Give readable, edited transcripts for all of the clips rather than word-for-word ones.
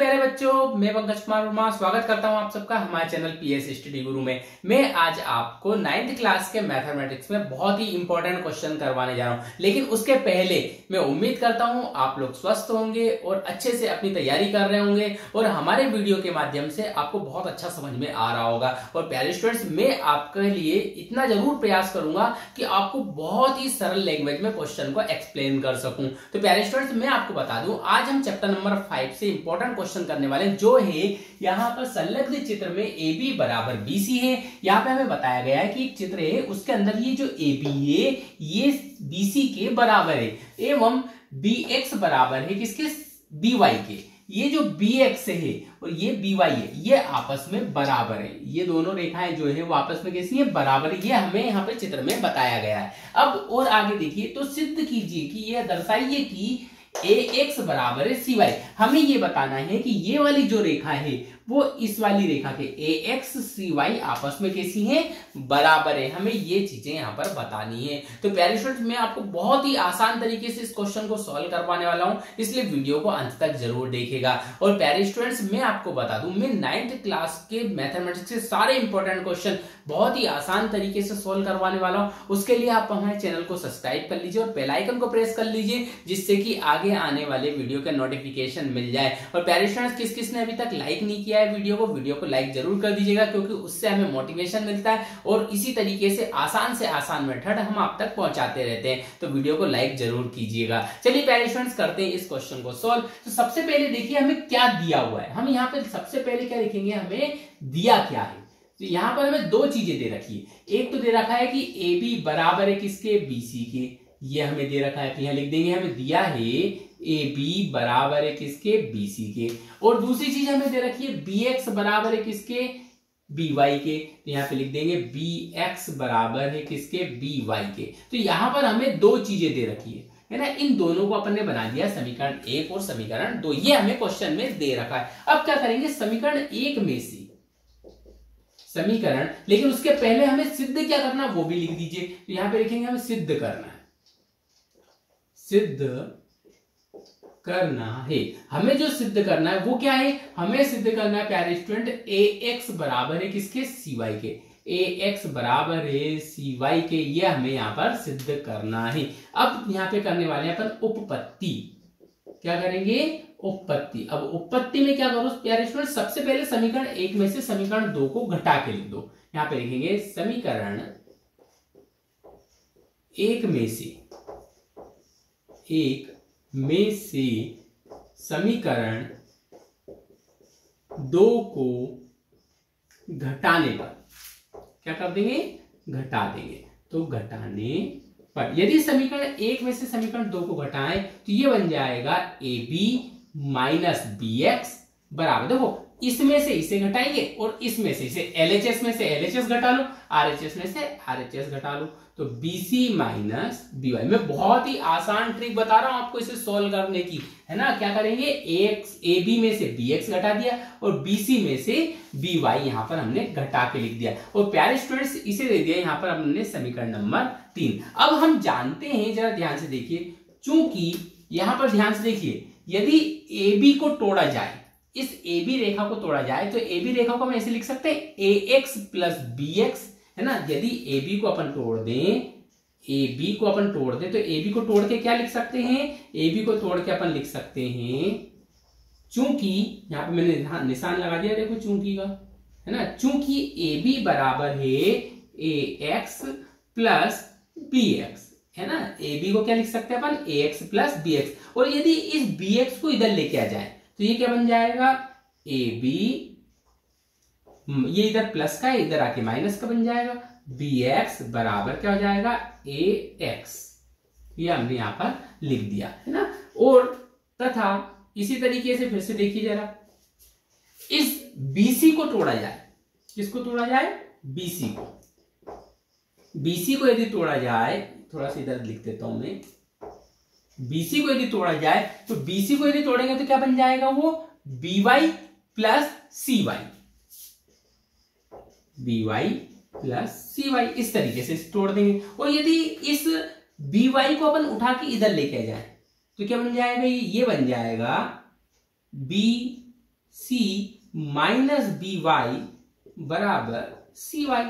प्यारे बच्चों, मैं पंकज कुमार वर्मा स्वागत करता हूं आप सबका हमारे चैनल पीएस स्टडी गुरु में। मैं आज आपको 9th क्लास के मैथमेटिक्स में बहुत ही इंपॉर्टेंट क्वेश्चन करवाने जा रहा हूं। लेकिन उसके पहले मैं उम्मीद करता हूं आप लोग स्वस्थ होंगे और अच्छे से अपनी तैयारी कर रहे होंगे और हमारे वीडियो के माध्यम से आपको बहुत अच्छा समझ में आ रहा होगा। और प्यारे स्टूडेंट्स, मैं आपके लिए इतना जरूर प्रयास करूंगा कि आपको बहुत ही सरल लैंग्वेज में क्वेश्चन को एक्सप्लेन कर सकूं। तो प्यारे स्टूडेंट्स, मैं आपको बता दूं, आज हम चैप्टर नंबर 5 से इंपॉर्टेंट क्वेश्चन करने वाले हैं, जो है यहाँ पर संलग्न चित्र में AB बराबर BC है। यहाँ पे हमें बताया गया है कि एक चित्र है, उसके अंदर ये जो AB है ये BC के बराबर है एवं BX बराबर है किसके, BY के। ये जो BX है और ये BY है ये आपस में बराबर है। ये दोनों रेखाएं जो है वो आपस में कैसी है, बराबर है। ये हमें यहाँ पे चित्र में बताया गया है। अब और आगे देखिए तो सिद्ध कीजिए कि यह दर्शाइए कि AX बराबर है CY। हमें ये बताना है कि ये वाली जो रेखा है वो इस वाली रेखा के AX CY आपस में कैसी हैं, बराबर है। हमें ये चीजें यहाँ पर बतानी है। तो प्यारे स्टूडेंट्स, मैं आपको बहुत ही आसान तरीके से इस क्वेश्चन को सॉल्व करवाने वाला हूं, इसलिए वीडियो को अंत तक जरूर देखिएगा। और प्यारे स्टूडेंट्स, मैं आपको बता दूं, मैं 9th क्लास के मैथमेटिक्स के सारे इंपॉर्टेंट क्वेश्चन बहुत ही आसान तरीके से सोल्व करवाने वाला हूं। उसके लिए आप हमारे चैनल को सब्सक्राइब कर लीजिए और बेल आइकन को प्रेस कर लीजिए, जिससे कि आगे आने वाले वीडियो के नोटिफिकेशन मिल जाए। और प्यारे स्टूडेंट्स, किस किस ने अभी तक लाइक नहीं किया है वीडियो को लाइक जरूर कर दीजिएगा, क्योंकि उससे हमें मोटिवेशन मिलता है और इसी तरीके से आसान मेथड हम आप तक पहुंचाते रहते हैं। तो वीडियो को लाइक जरूर कीजिएगा। चलिए प्यारे स्टूडेंट्स, करते हैं इस क्वेश्चन को सॉल्व। तो सबसे पहले देखिए हमें क्या दिया हुआ है। हम यहाँ पे सबसे पहले क्या लिखेंगे, हमें दिया क्या है। तो यहाँ पर हमें दो चीजें दे रखी है। एक तो दे रखा है कि AB बराबर है किसके, BC के, ये हमें दे रखा है। तो यहाँ लिख देंगे, हमें दिया है AB बराबर है किसके, BC के। और दूसरी चीज हमें दे रखी है BX बराबर है किसके, BY के। तो यहाँ पे लिख देंगे BX बराबर है किसके, BY के। तो यहाँ पर हमें दो चीजें दे रखी है ना। इन दोनों को अपन ने बना दिया समीकरण 1 और समीकरण 2। ये हमें क्वेश्चन में दे रखा है। अब क्या करेंगे, समीकरण 1 में से समीकरण, लेकिन उसके पहले हमें सिद्ध क्या करना वो भी लिख दीजिए। तो यहां पे लिखेंगे हमें सिद्ध करना है, सिद्ध करना है। हमें जो सिद्ध करना है वो क्या है, हमें सिद्ध करना है प्यारे स्टूडेंट AX बराबर है किसके, CY के। AX बराबर है CY के, ये हमें यहां पर सिद्ध करना है। अब यहां पे करने वाले हैं अपन उपपत्ति। क्या करेंगे, उपपत्ति। अब उपपत्ति में क्या करो प्यारे स्टूडेंट, सबसे पहले समीकरण 1 में से समीकरण 2 को घटा के लिख दो। यहां पे लिखेंगे समीकरण 1 में से समीकरण 2 को घटाने पर क्या कर देंगे, घटा देंगे। तो घटाने पर यदि समीकरण 1 में से समीकरण 2 को घटाएं तो ये बन जाएगा AB माइनस BX बराबर, देखो इसमें से इसे घटाएंगे और इसमें से इसे, LHS में से LHS घटा लो, RHS में से RHS घटा लो, तो BC माइनस BY। मैं बहुत ही आसान ट्रिक बता रहा हूं आपको इसे सॉल्व करने की, है ना। क्या करेंगे, AB में से BX घटा दिया और BC में से BY यहां पर हमने घटा के लिख दिया। और प्यारे स्टूडेंट्स, इसे दे दिया यहां पर हमने समीकरण नंबर 3। अब हम जानते हैं, जरा ध्यान से देखिए, चूंकि यहां पर ध्यान से देखिए, यदि AB को तोड़ा जाए, इस AB रेखा को तोड़ा जाए, तो AB रेखा को हम ऐसे लिख सकते हैं AX प्लस BX, है ना। यदि AB को अपन तोड़ दें, तो AB को तोड़ के क्या लिख सकते हैं, AB को तोड़ के अपन लिख सकते हैं, चूंकि यहां पे मैंने निशान लगा दिया, देखो चूंकि का, है ना। चूंकि AB बराबर है AX प्लस BX, है ना। AB को क्या लिख सकते हैं अपन, AX प्लस BX। और यदि इस BX को इधर लेके आ जाए तो ये क्या बन जाएगा, AB, ये इधर प्लस का है, इधर आके माइनस का बन जाएगा, BX बराबर क्या हो जाएगा, AX। ये हमने यहां पर लिख दिया, है ना। और तथा इसी तरीके से फिर से देखिए जरा, इस BC को तोड़ा जाए, किसको तोड़ा जाए, BC को। BC को यदि तोड़ा जाए, थोड़ा सा इधर लिख देता हूं मैं, BC को यदि तोड़ा जाए तो BC को यदि तोड़ेंगे तो क्या बन जाएगा, वो BY plus CY, BY plus CY, इस तरीके से तोड़ देंगे। और यदि इस BY को अपन उठा के इधर लेके जाए तो क्या बन जाएगा, ये बन जाएगा B सी माइनस बी वाई बराबर सी वाई।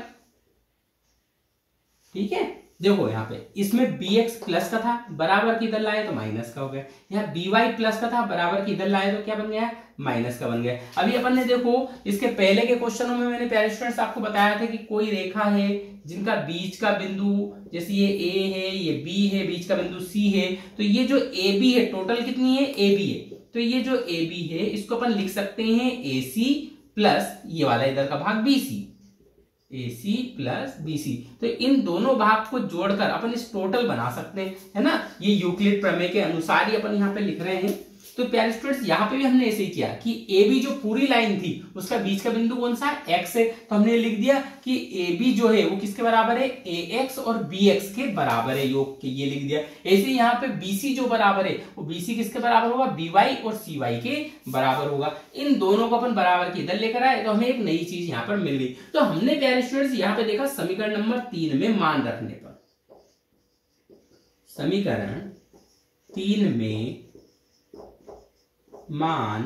ठीक है, देखो यहां पे इसमें bx प्लस का था, बराबर की इधर लाए तो माइनस का हो गया। यहाँ by प्लस का था, बराबर की इधर लाए तो क्या बन गया, माइनस का बन गया। अभी अपन ने देखो इसके पहले के क्वेश्चनों में मैंने प्यारे स्टूडेंट्स आपको बताया था कि कोई रेखा है जिनका बीच का बिंदु, जैसे ये a है, ये b है, बीच का बिंदु c है, तो ये जो ab है, टोटल कितनी है, ab है, तो ये जो ab है इसको अपन लिख सकते हैं ac प्लस ये वाला इधर का भाग bc, AC प्लस BC। तो इन दोनों भाग को जोड़कर अपन इस टोटल बना सकते हैं, है ना। ये यूक्लिड प्रमेय के अनुसार ही अपन यहाँ पे लिख रहे हैं। तो प्यारे स्टूडेंट्स यहाँ पे भी हमने ऐसे ही किया कि AB जो पूरी लाइन थी उसका बीच का बिंदु कौन सा है, x है, तो हमने लिख दिया कि AB जो है वो किसके बराबर है, AX और BX के बराबर है, योग के, ये लिख दिया। ऐसे यहाँ पे BC जो बराबर है वो BC किसके बराबर होगा, BY और CY के बराबर होगा। इन दोनों को अपन बराबर की इधर लेकर आए तो हमें एक नई चीज यहाँ पर मिल गई। तो हमने प्यारे स्टूडेंट्स यहाँ पे देखा समीकरण नंबर 3 में मान रखने पर, समीकरण 3 में मान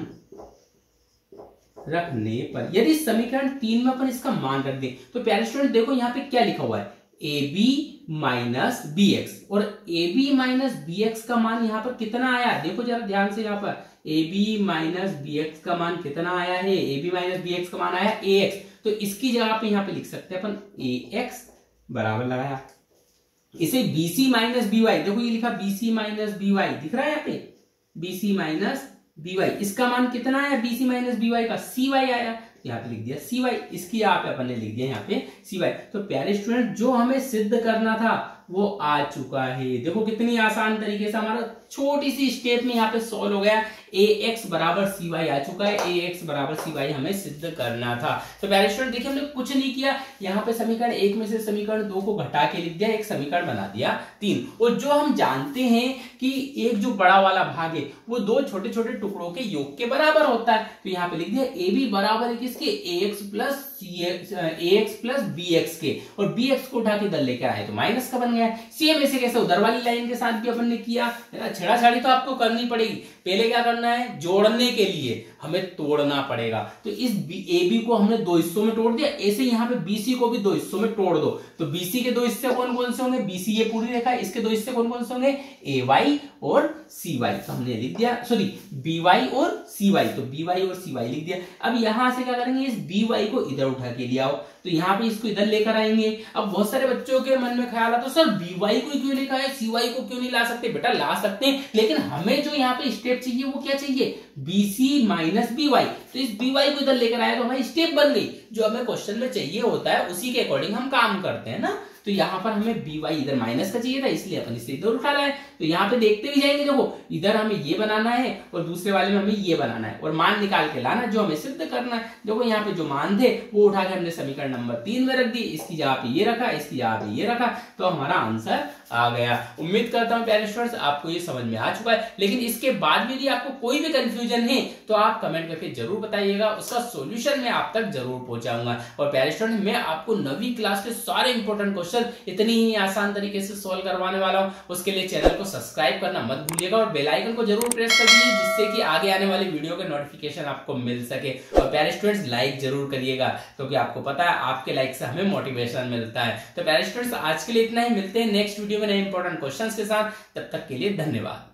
रखने पर, यदि समीकरण 3 में अपन इसका मान रख दें तो प्यारे स्टूडेंट देखो यहाँ पे क्या लिखा हुआ है, AB माइनस BX, और AB माइनस BX का मान यहाँ पर कितना आया, देखो जरा ध्यान से, यहाँ पर AB माइनस BX का मान कितना आया है, AB माइनस BX का मान आया AX, तो इसकी जगह पे यहाँ पे लिख सकते हैं अपन AX बराबर लगाया, इसे BC माइनस BY, देखो ये लिखा BC माइनस BY, दिख रहा है यहाँ पे BC माइनस BY, इसका मान कितना आया BC माइनस BY का, CY आया, यहाँ पे लिख दिया CY, इसकी यहाँ पे अपन ने लिख दिया यहाँ पे CY। तो प्यारे स्टूडेंट जो हमें सिद्ध करना था वो आ चुका है, देखो कितनी आसान तरीके से हमारा छोटी सी स्टेप में यहाँ पे सॉल्व हो गया। AX बराबर CY आ चुका है, AX बराबर CY हमें सिद्ध करना था। तो प्यारे स्टूडेंट देखिए हमने कुछ नहीं किया, यहाँ पे समीकरण 1 में से समीकरण 2 को घटा के लिख दिया, एक समीकरण बना दिया 3। और जो हम जानते हैं कि एक जो बड़ा वाला भाग है वो दो छोटे छोटे टुकड़ों के योग के बराबर होता है, तो यहाँ पे लिख दिया AB बराबर है किसके, AX प्लस BX के, और BX को उठा के इधर लेकर आए तो माइनस का बन गया। सेम ऐसे कैसे उधर वाली लाइन के साथ भी अपन ने किया, छेड़ाछाड़ी तो आपको करनी पड़ेगी। पहले क्या करना है, जोड़ने के लिए हमें तोड़ना पड़ेगा। तो इस AB को हमने दो हिस्सों में तोड़ दिया, ऐसे यहाँ पे BC को भी दो हिस्सों में तोड़ दो। तो BC के दो हिस्से कौन कौन से होंगे, BC ये पूरी रेखा है, इसके दो हिस्से कौन कौन से होंगे, AY और CY। तो हमने लिख दिया, सॉरी BY और CY, तो BY और CY लिख दिया। अब यहां से क्या करेंगे, इस BY को इधर उठा के ले आओ, तो यहाँ पे इसको इधर लेकर आएंगे। अब बहुत सारे बच्चों के मन में ख्याल आता है, सर BY को क्यों लिखा है, CY को क्यों नहीं ला सकते, बेटा ला सकते हैं, लेकिन हमें जो यहाँ पे स्टेप चाहिए वो क्या चाहिए, BC माइनस BY। तो इस BY को इधर लेकर आया तो हमारी स्टेप बन गई, जो हमें क्वेश्चन में चाहिए होता है उसी के अकॉर्डिंग हम काम करते हैं ना। तो यहाँ पर हमें BY इधर माइनस का चाहिए था, इसलिए अपन इसे इधर उठा लाए। तो यहाँ पे देखते भी जाएंगे, देखो इधर हमें ये बनाना है और दूसरे वाले में हमें ये बनाना है, और मान निकाल के लाना जो हमें सिद्ध करना है। देखो यहाँ पे जो मान थे वो उठा के हमने समीकरण नंबर 3 में रख दी, इसकी जगह पे ये रखा, इसकी जगह पे ये रखा, तो हमारा आंसर आ गया। उम्मीद करता हूँ प्यारे स्टूडेंट्स आपको ये समझ में आ चुका है, लेकिन इसके बाद भी यदि आपको कोई भी कंफ्यूजन है तो आप कमेंट करके जरूर बताइएगा, उसका सॉल्यूशन मैं आप तक जरूर पहुंचाऊंगा। और प्यारे स्टूडेंट मैं आपको 9वीं क्लास के सारे इंपॉर्टेंट क्वेश्चन इतनी ही आसान तरीके से सॉल्व करवाने वाला हूं। उसके लिए चैनल को सब्सक्राइब करना मत भूलिएगा और बेल आइकन को जरूर प्रेस कर दीजिए, जिससे कि आगे आने वाली वीडियो के नोटिफिकेशन आपको मिल सके। और प्यारे स्टूडेंट्स लाइक जरूर करिएगा, क्योंकि आपको पता है आपके लाइक से हमें मोटिवेशन मिलता है। तो प्यारे स्टूडेंट्स आज के लिए इतना ही, मिलते हैं नेक्स्ट वीडियो में नए इंपॉर्टेंट क्वेश्चंस के साथ, तब तक के लिए धन्यवाद।